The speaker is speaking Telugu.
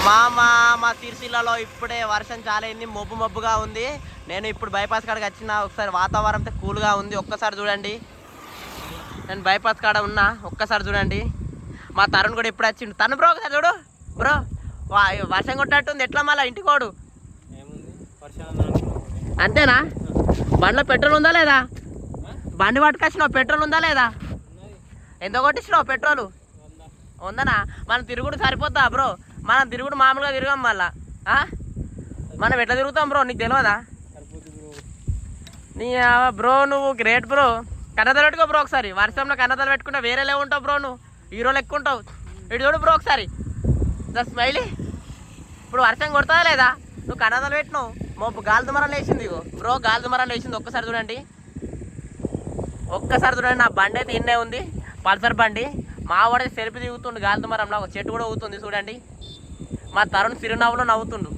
మా సిరిసిల్లలో ఇప్పుడే వర్షం చాలా అయింది, మబ్బు మబ్బుగా ఉంది. నేను ఇప్పుడు బైపాస్ కాడకి వచ్చిన. ఒకసారి వాతావరణం కూల్గా ఉంది, ఒక్కసారి చూడండి. నేను బైపాస్ కాడ ఉన్నా, ఒక్కసారి చూడండి. మా తరుణ్ కూడా ఇప్పుడు వచ్చిండు. తను బ్రో ఒకసారి చూడు బ్రో, వర్షం కొట్టేట్టుంది. ఎట్లా మళ్ళీ ఇంటికోడు అంతేనా? బండిలో పెట్రోల్ ఉందా లేదా? బండి పట్టుకొచ్చినావు, పెట్రోల్ ఉందా లేదా? ఎంత కొట్టించినావు పెట్రోలు? ఉందనా? మనం తిరుగుడు సరిపోతా బ్రో? మనం తిరుగుడు మామూలుగా తిరగాం మళ్ళా. మనం ఎట్లా తిరుగుతాం బ్రో, నీకు తెలియదా? నీ బ్రో నువ్వు గ్రేట్ బ్రో. కన్నదలు పెట్టుకో బ్రో ఒకసారి. వర్షంలో కన్నదలు పెట్టుకుంటా వేరేలే ఉంటావు బ్రో, నువ్వు హీరోలు ఎక్కువ ఉంటావు. ఇటు చూడు బ్రో ఒకసారి, స్మైలీ. ఇప్పుడు వర్షం కొడతా లేదా? నువ్వు కన్నదలు పెట్టినావు, మోపు గాలి దుమరం లేచింది. ఇగో బ్రో గాలి దుమరం లేచింది. ఒక్కసారి చూడండి, ఒక్కసారి చూడండి. నా బండి అయితే ఇన్నే ఉంది, పల్సర్ బండి. మా వాడే సెల్ఫీ దిగుతుండు గాలి దుమరంలో. ఒక చెట్టు కూడా ఊగుతుంది చూడండి. మా తరుణ్ చిరునవ్వులో నవ్వుతుండు.